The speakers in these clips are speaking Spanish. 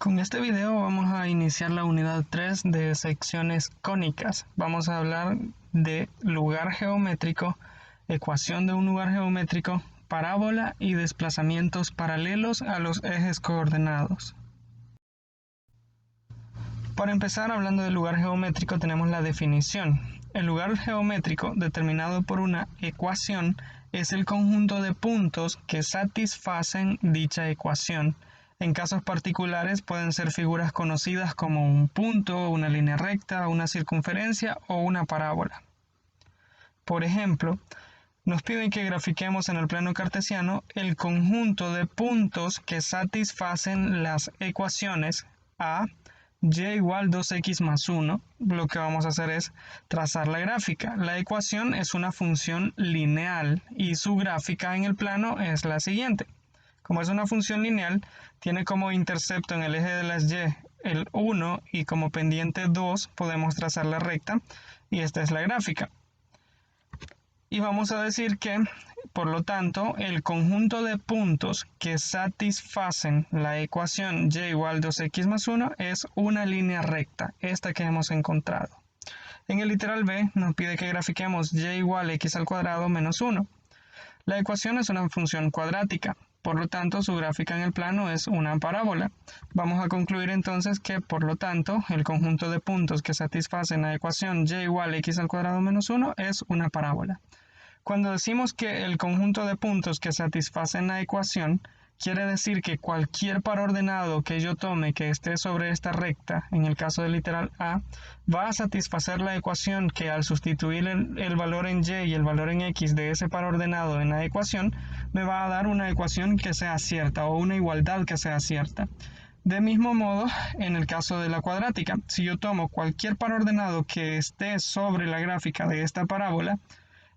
Con este video vamos a iniciar la unidad 3 de secciones cónicas. Vamos a hablar de lugar geométrico, ecuación de un lugar geométrico, parábola y desplazamientos paralelos a los ejes coordenados. Para empezar, hablando del lugar geométrico, tenemos la definición. El lugar geométrico, determinado por una ecuación, es el conjunto de puntos que satisfacen dicha ecuación. En casos particulares pueden ser figuras conocidas como un punto, una línea recta, una circunferencia o una parábola. Por ejemplo, nos piden que grafiquemos en el plano cartesiano el conjunto de puntos que satisfacen las ecuaciones a y igual 2x más 1. Lo que vamos a hacer es trazar la gráfica. La ecuación es una función lineal y su gráfica en el plano es la siguiente. Como es una función lineal, tiene como intercepto en el eje de las y el 1 y como pendiente 2 podemos trazar la recta y esta es la gráfica. Y vamos a decir que, por lo tanto, el conjunto de puntos que satisfacen la ecuación y igual 2x más 1 es una línea recta, esta que hemos encontrado. En el literal B nos pide que grafiquemos y igual x al cuadrado menos 1. La ecuación es una función cuadrática, por lo tanto su gráfica en el plano es una parábola. Vamos a concluir entonces que, por lo tanto, el conjunto de puntos que satisfacen la ecuación y igual x al cuadrado menos 1 es una parábola. Cuando decimos que el conjunto de puntos que satisfacen la ecuación, quiere decir que cualquier par ordenado que yo tome que esté sobre esta recta, en el caso del literal A, va a satisfacer la ecuación que al sustituir el valor en y y el valor en x de ese par ordenado en la ecuación, me va a dar una ecuación que sea cierta o una igualdad que sea cierta. De mismo modo, en el caso de la cuadrática, si yo tomo cualquier par ordenado que esté sobre la gráfica de esta parábola,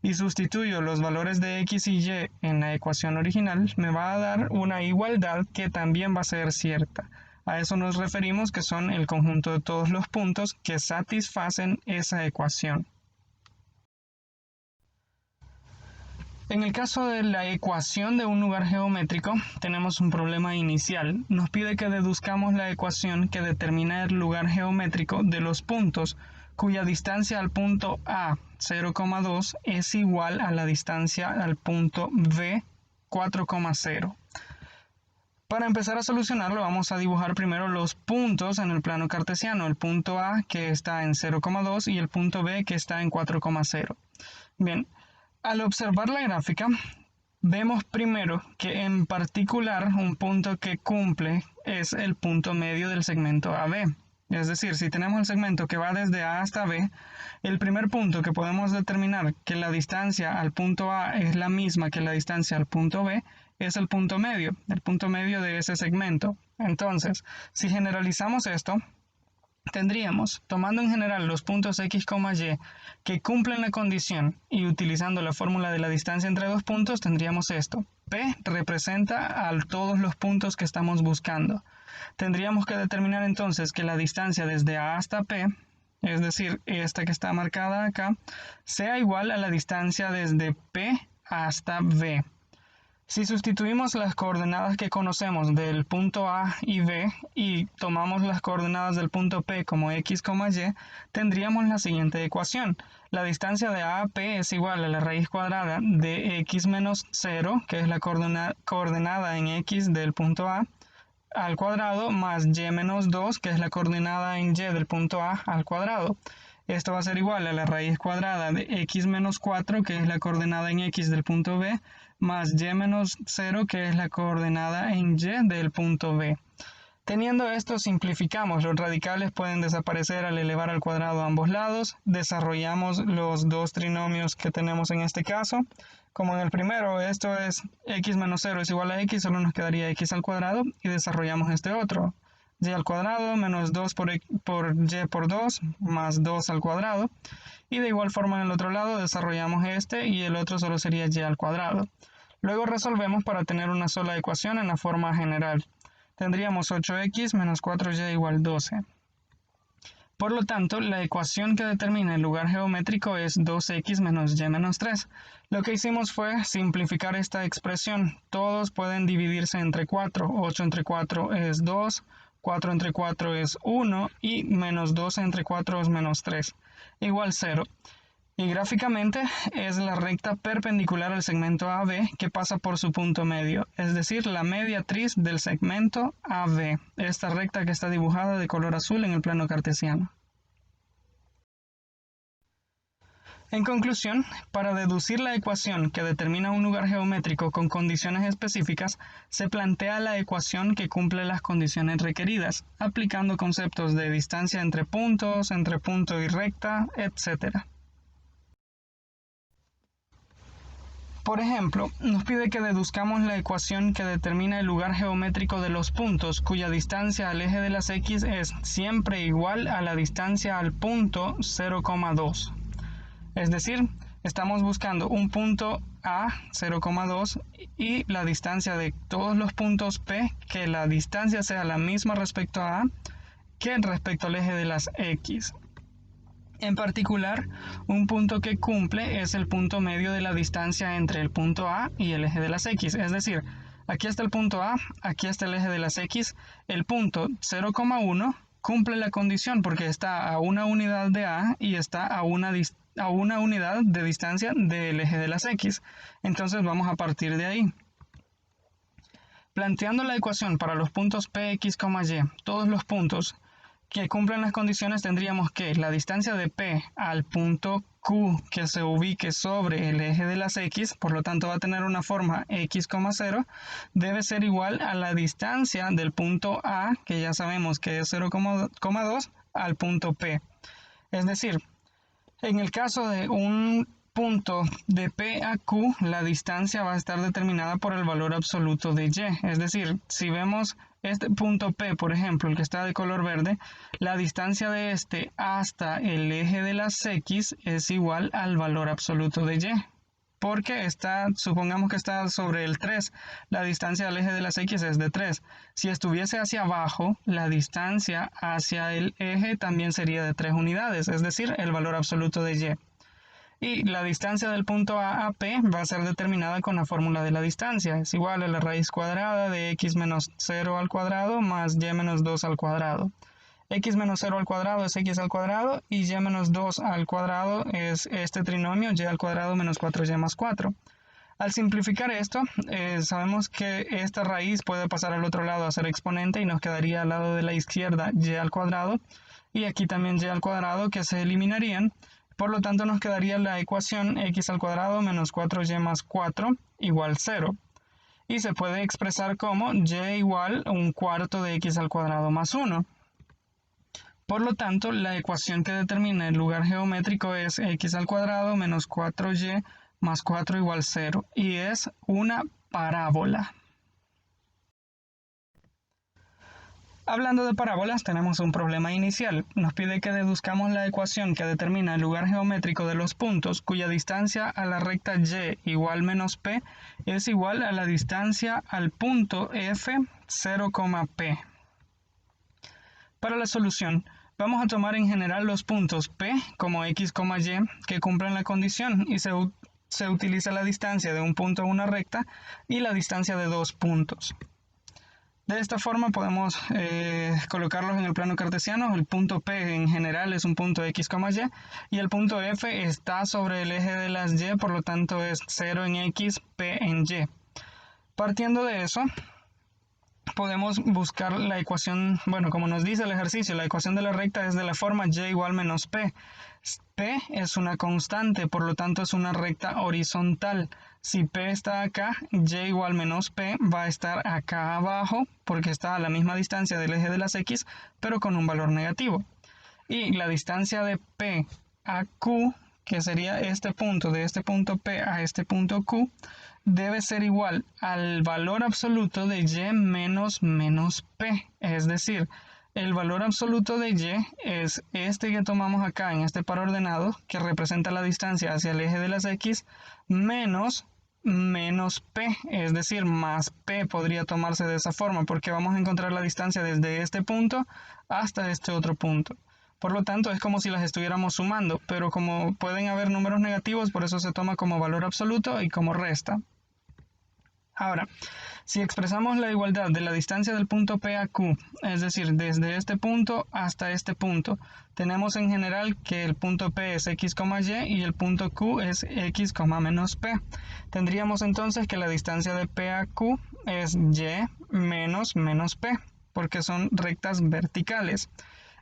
y sustituyo los valores de x y y en la ecuación original, me va a dar una igualdad que también va a ser cierta. A eso nos referimos que son el conjunto de todos los puntos que satisfacen esa ecuación. En el caso de la ecuación de un lugar geométrico, tenemos un problema inicial. Nos pide que deduzcamos la ecuación que determina el lugar geométrico de los puntos cuya distancia al punto A, 0,2, es igual a la distancia al punto B, 4,0. Para empezar a solucionarlo, vamos a dibujar primero los puntos en el plano cartesiano. El punto A, que está en 0,2, y el punto B, que está en 4,0. Bien, al observar la gráfica, vemos primero que en particular un punto que cumple es el punto medio del segmento AB. Es decir, si tenemos el segmento que va desde A hasta B, el primer punto que podemos determinar que la distancia al punto A es la misma que la distancia al punto B es el punto medio de ese segmento. Entonces, si generalizamos esto, tendríamos, tomando en general los puntos x, y que cumplen la condición y utilizando la fórmula de la distancia entre dos puntos, tendríamos esto. P representa a todos los puntos que estamos buscando. Tendríamos que determinar entonces que la distancia desde A hasta P, es decir, esta que está marcada acá, sea igual a la distancia desde P hasta B. Si sustituimos las coordenadas que conocemos del punto A y B y tomamos las coordenadas del punto P como x, y, tendríamos la siguiente ecuación. La distancia de A a P es igual a la raíz cuadrada de x menos 0, que es la coordenada en x del punto A, al cuadrado, más y menos 2, que es la coordenada en y del punto A al cuadrado. Esto va a ser igual a la raíz cuadrada de x menos 4, que es la coordenada en x del punto B, más y menos 0, que es la coordenada en y del punto B. Teniendo esto, simplificamos. Los radicales pueden desaparecer al elevar al cuadrado a ambos lados. Desarrollamos los dos trinomios que tenemos en este caso. Como en el primero, esto es x menos 0 es igual a x, solo nos quedaría x al cuadrado y desarrollamos este otro. Y al cuadrado menos 2 por y por 2 más 2 al cuadrado. Y de igual forma en el otro lado desarrollamos este y el otro solo sería y al cuadrado. Luego resolvemos para tener una sola ecuación en la forma general. Tendríamos 8x menos 4y igual 12. Por lo tanto, la ecuación que determina el lugar geométrico es 2x menos y menos 3. Lo que hicimos fue simplificar esta expresión. Todos pueden dividirse entre 4. 8 entre 4 es 2. 4 entre 4 es 1 y menos 2 entre 4 es menos 3, igual 0. Y gráficamente es la recta perpendicular al segmento AB que pasa por su punto medio, es decir, la mediatriz del segmento AB, esta recta que está dibujada de color azul en el plano cartesiano. En conclusión, para deducir la ecuación que determina un lugar geométrico con condiciones específicas, se plantea la ecuación que cumple las condiciones requeridas, aplicando conceptos de distancia entre punto y recta, etc. Por ejemplo, nos pide que deduzcamos la ecuación que determina el lugar geométrico de los puntos cuya distancia al eje de las X es siempre igual a la distancia al punto 0,2. Es decir, estamos buscando un punto A 0,2 y la distancia de todos los puntos P, que la distancia sea la misma respecto a A que respecto al eje de las X. En particular, un punto que cumple es el punto medio de la distancia entre el punto A y el eje de las X. Es decir, aquí está el punto A, aquí está el eje de las X, el punto 0,1 cumple la condición porque está a una unidad de A y está a una unidad de distancia del eje de las X. Entonces vamos a partir de ahí. Planteando la ecuación para los puntos P, X, Y, todos los puntos que cumplen las condiciones, tendríamos que la distancia de P al punto Q que se ubique sobre el eje de las X, por lo tanto va a tener una forma X, 0, debe ser igual a la distancia del punto A, que ya sabemos que es 0,2, al punto P. Es decir, en el caso de un punto de P a Q, la distancia va a estar determinada por el valor absoluto de Y. Es decir, si vemos este punto P, por ejemplo, el que está de color verde, la distancia de este hasta el eje de las X es igual al valor absoluto de Y. Porque supongamos que está sobre el 3, la distancia al eje de las X es de 3. Si estuviese hacia abajo, la distancia hacia el eje también sería de 3 unidades, es decir, el valor absoluto de Y. Y la distancia del punto A a P va a ser determinada con la fórmula de la distancia. Es igual a la raíz cuadrada de x menos 0 al cuadrado más y menos 2 al cuadrado. X menos 0 al cuadrado es x al cuadrado y y menos 2 al cuadrado es este trinomio y al cuadrado menos 4y más 4. Al simplificar esto, sabemos que esta raíz puede pasar al otro lado a ser exponente y nos quedaría al lado de la izquierda y al cuadrado y aquí también y al cuadrado que se eliminarían. Por lo tanto, nos quedaría la ecuación x al cuadrado menos 4y más 4 igual 0. Y se puede expresar como y igual un cuarto de x al cuadrado más 1. Por lo tanto, la ecuación que determina el lugar geométrico es x al cuadrado menos 4y más 4 igual 0. Y es una parábola. Hablando de parábolas, tenemos un problema inicial. Nos pide que deduzcamos la ecuación que determina el lugar geométrico de los puntos cuya distancia a la recta y igual menos p es igual a la distancia al punto f 0,p. Para la solución, vamos a tomar en general los puntos p como x, y que cumplen la condición y se utiliza la distancia de un punto a una recta y la distancia de dos puntos. De esta forma podemos colocarlos en el plano cartesiano. El punto P en general es un punto x, y el punto F está sobre el eje de las y, por lo tanto es 0 en x, P en y. Partiendo de eso, podemos buscar la ecuación, bueno, como nos dice el ejercicio, la ecuación de la recta es de la forma y igual menos P. P es una constante, por lo tanto es una recta horizontal. Si P está acá, y igual menos P va a estar acá abajo porque está a la misma distancia del eje de las X, pero con un valor negativo. Y la distancia de P a Q, que sería este punto, de este punto P a este punto Q, debe ser igual al valor absoluto de y menos P. Es decir, el valor absoluto de y es este que tomamos acá en este par ordenado, que representa la distancia hacia el eje de las X, menos P, es decir, más P podría tomarse de esa forma, porque vamos a encontrar la distancia desde este punto hasta este otro punto. Por lo tanto, es como si las estuviéramos sumando, pero como pueden haber números negativos, por eso se toma como valor absoluto y como resta. Ahora, Si expresamos la igualdad de la distancia del punto P a Q, es decir, desde este punto hasta este punto, tenemos en general que el punto P es x, y y el punto Q es x, menos P. Tendríamos entonces que la distancia de P a Q es y menos P, porque son rectas verticales.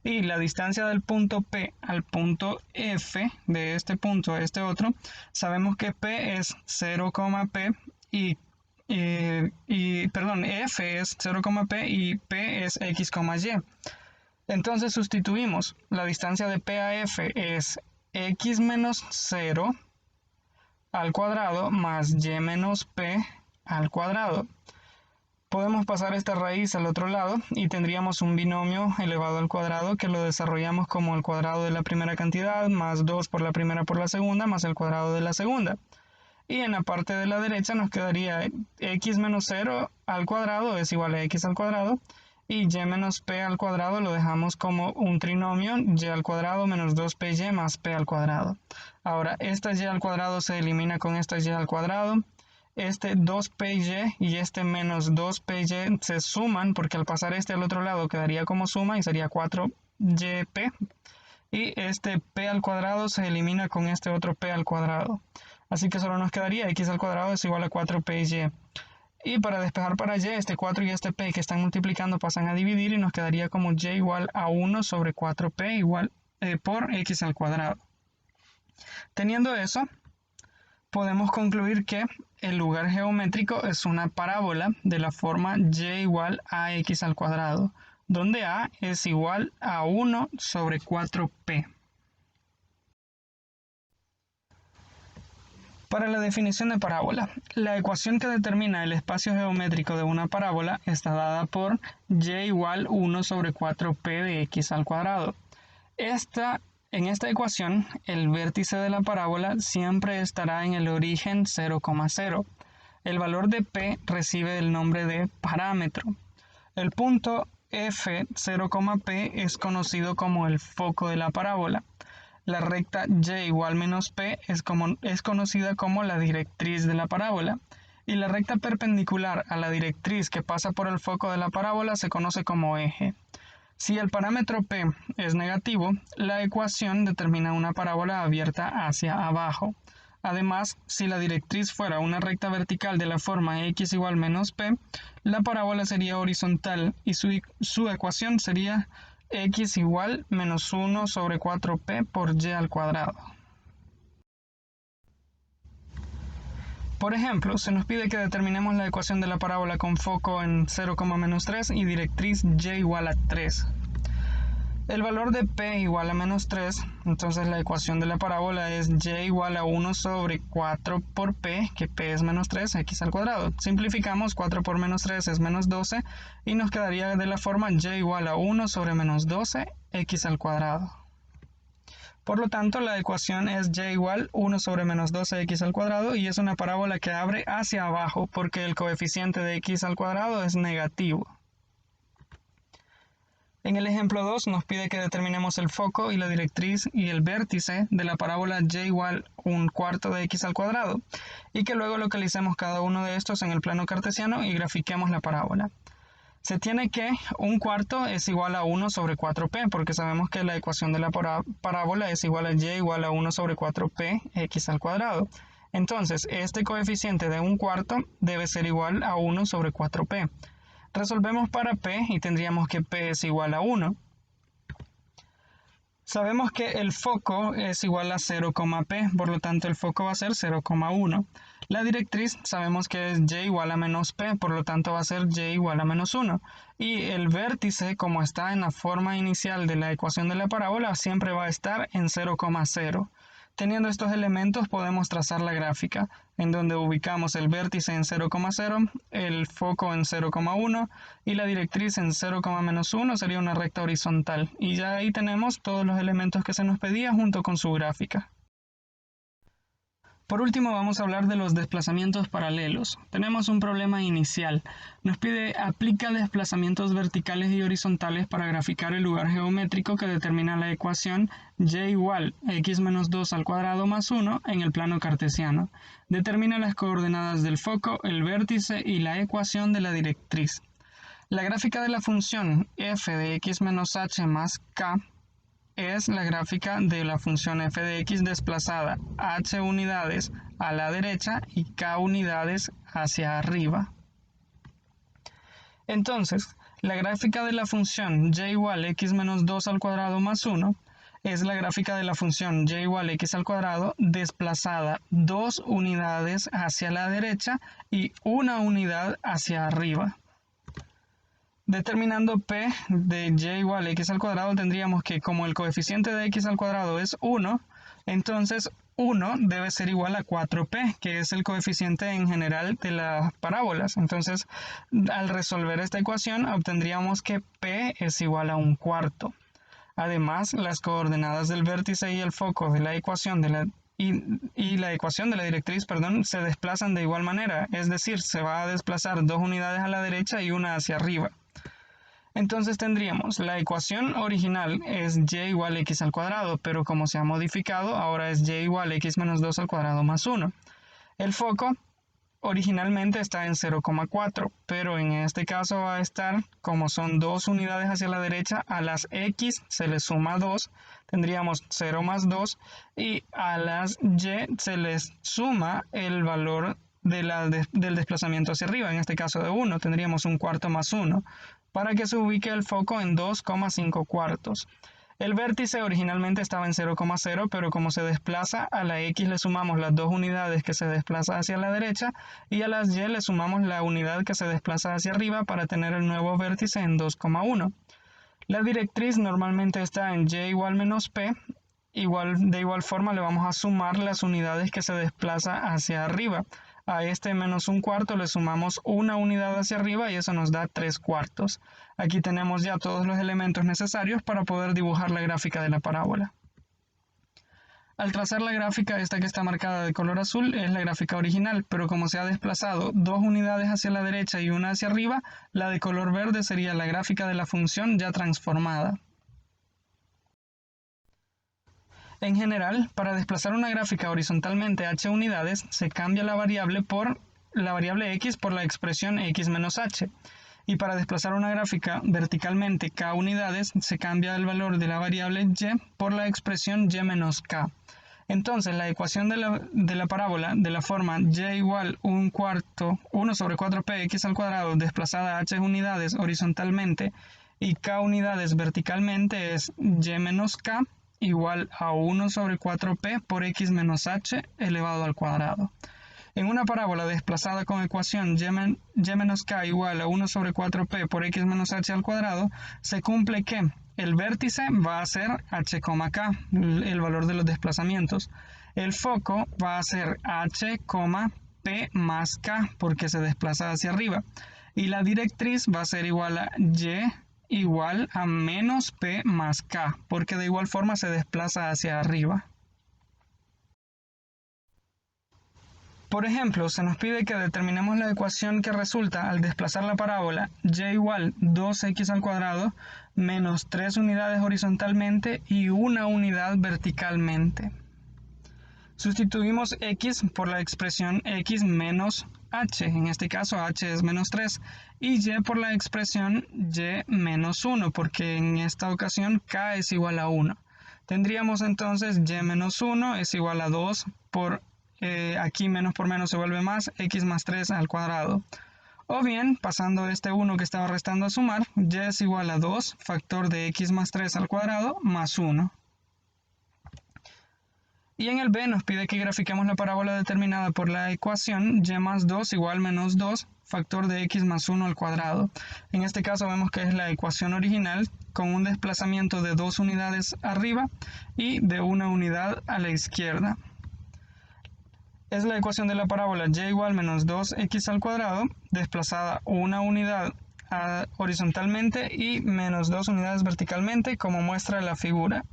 Y la distancia del punto P al punto F, de este punto a este otro, sabemos que P es 0,P F es 0,P y P es x, y. Entonces sustituimos. La distancia de P a F es x menos 0 al cuadrado más y menos P al cuadrado. Podemos pasar esta raíz al otro lado y tendríamos un binomio elevado al cuadrado que lo desarrollamos como el cuadrado de la primera cantidad más 2 por la primera por la segunda más el cuadrado de la segunda. Y en la parte de la derecha nos quedaría x menos 0 al cuadrado es igual a x al cuadrado y y menos p al cuadrado lo dejamos como un trinomio y al cuadrado menos 2py más p al cuadrado. Ahora esta y al cuadrado se elimina con esta y al cuadrado. Este 2py y este menos 2py se suman porque al pasar este al otro lado quedaría como suma y sería 4yp. Y este p al cuadrado se elimina con este otro p al cuadrado. Así que solo nos quedaría x al cuadrado es igual a 4py. Y para despejar para y, este 4 y este p que están multiplicando pasan a dividir y nos quedaría como y igual a 1 sobre 4p igual por x al cuadrado. Teniendo eso, podemos concluir que el lugar geométrico es una parábola de la forma y igual a x al cuadrado, donde a es igual a 1 sobre 4p. Para la definición de parábola, la ecuación que determina el espacio geométrico de una parábola está dada por y igual 1 sobre 4p de x al cuadrado. En esta ecuación, el vértice de la parábola siempre estará en el origen 0,0. El valor de p recibe el nombre de parámetro. El punto f 0,p es conocido como el foco de la parábola. La recta y igual menos p es conocida como la directriz de la parábola. Y la recta perpendicular a la directriz que pasa por el foco de la parábola se conoce como eje. Si el parámetro p es negativo, la ecuación determina una parábola abierta hacia abajo. Además, si la directriz fuera una recta vertical de la forma x igual menos p, la parábola sería horizontal y su ecuación sería x igual menos 1 sobre 4p por y al cuadrado. Por ejemplo, se nos pide que determinemos la ecuación de la parábola con foco en 0,-3 y directriz y igual a 3. El valor de p igual a menos 3, entonces la ecuación de la parábola es y igual a 1 sobre 4 por p, que p es menos 3, x al cuadrado. Simplificamos, 4 por menos 3 es menos 12, y nos quedaría de la forma y igual a 1 sobre menos 12, x al cuadrado. Por lo tanto, la ecuación es y igual 1 sobre menos 12x al cuadrado y es una parábola que abre hacia abajo porque el coeficiente de x al cuadrado es negativo. En el ejemplo 2 nos pide que determinemos el foco y la directriz y el vértice de la parábola y igual 1/4 de x al cuadrado y que luego localicemos cada uno de estos en el plano cartesiano y grafiquemos la parábola. Se tiene que 1/4 es igual a 1 sobre 4p, porque sabemos que la ecuación de la parábola es igual a y igual a 1 sobre 4p x al cuadrado. Entonces, este coeficiente de 1/4 debe ser igual a 1 sobre 4p. Resolvemos para p y tendríamos que p es igual a 1. Sabemos que el foco es igual a 0,p, por lo tanto el foco va a ser 0,1. La directriz sabemos que es y igual a menos p, por lo tanto va a ser y igual a menos 1. Y el vértice, como está en la forma inicial de la ecuación de la parábola, siempre va a estar en 0,0. Teniendo estos elementos podemos trazar la gráfica, en donde ubicamos el vértice en 0,0, el foco en 0,1 y la directriz en 0,-1 sería una recta horizontal. Y ya ahí tenemos todos los elementos que se nos pedía junto con su gráfica. Por último, vamos a hablar de los desplazamientos paralelos. Tenemos un problema inicial. Nos pide aplica desplazamientos verticales y horizontales para graficar el lugar geométrico que determina la ecuación y igual x menos 2 al cuadrado más 1 en el plano cartesiano. Determina las coordenadas del foco, el vértice y la ecuación de la directriz. La gráfica de la función f de x menos h más k es la gráfica de la función f de x desplazada h unidades a la derecha y k unidades hacia arriba. Entonces, la gráfica de la función y igual x menos 2 al cuadrado más 1 es la gráfica de la función y igual x al cuadrado desplazada 2 unidades hacia la derecha y 1 unidad hacia arriba. Determinando p de y igual x al cuadrado, tendríamos que como el coeficiente de x al cuadrado es 1, entonces 1 debe ser igual a 4p, que es el coeficiente en general de las parábolas. Entonces, al resolver esta ecuación, obtendríamos que p es igual a 1/4. Además, las coordenadas del vértice y el foco de la ecuación y la ecuación de la directriz, se desplazan de igual manera, es decir, se va a desplazar 2 unidades a la derecha y una hacia arriba. Entonces tendríamos, la ecuación original es y igual x al cuadrado, pero como se ha modificado, ahora es y igual x menos 2 al cuadrado más 1. El foco originalmente está en 0,4, pero en este caso va a estar, como son 2 unidades hacia la derecha, a las x se le suma 2, tendríamos 0 más 2, y a las y se les suma el valor del desplazamiento hacia arriba, en este caso de 1, tendríamos 1/4 más 1, para que se ubique el foco en 2,5 cuartos. El vértice originalmente estaba en 0,0, pero como se desplaza, a la x le sumamos las 2 unidades que se desplaza hacia la derecha y a las y le sumamos la unidad que se desplaza hacia arriba para tener el nuevo vértice en 2,1. La directriz normalmente está en y igual menos p, de igual forma le vamos a sumar las unidades que se desplaza hacia arriba. A este menos 1/4 le sumamos una unidad hacia arriba y eso nos da 3/4. Aquí tenemos ya todos los elementos necesarios para poder dibujar la gráfica de la parábola. Al trazar la gráfica, esta que está marcada de color azul es la gráfica original, pero como se ha desplazado 2 unidades hacia la derecha y una hacia arriba, la de color verde sería la gráfica de la función ya transformada. En general, para desplazar una gráfica horizontalmente h unidades, se cambia la variable x por la expresión x menos h. Y para desplazar una gráfica verticalmente k unidades, se cambia el valor de la variable y por la expresión y menos k. Entonces, la ecuación de la parábola de la forma y igual 1 sobre 4p x al cuadrado desplazada h unidades horizontalmente y k unidades verticalmente es y menos k igual a 1 sobre 4p por x menos h elevado al cuadrado. En una parábola desplazada con ecuación y menos k igual a 1 sobre 4p por x menos h al cuadrado, se cumple que el vértice va a ser h, k, el valor de los desplazamientos. El foco va a ser h, p más k porque se desplaza hacia arriba. Y la directriz va a ser igual a y igual a menos p más k, porque de igual forma se desplaza hacia arriba. Por ejemplo, se nos pide que determinemos la ecuación que resulta al desplazar la parábola y igual 2x al cuadrado menos 3 unidades horizontalmente y 1 unidad verticalmente. Sustituimos x por la expresión x menos h, en este caso h es menos 3, y y por la expresión y menos 1, porque en esta ocasión k es igual a 1. Tendríamos entonces y menos 1 es igual a 2 por, aquí menos por menos se vuelve más, x más 3 al cuadrado. O bien, pasando este 1 que estaba restando a sumar, y es igual a 2 factor de x más 3 al cuadrado más 1. Y en el b nos pide que grafiquemos la parábola determinada por la ecuación y más 2 igual menos 2 factor de x más 1 al cuadrado. En este caso vemos que es la ecuación original con un desplazamiento de 2 unidades arriba y de 1 unidad a la izquierda. Es la ecuación de la parábola y igual menos 2x al cuadrado desplazada 1 unidad horizontalmente y menos 2 unidades verticalmente como muestra la figura.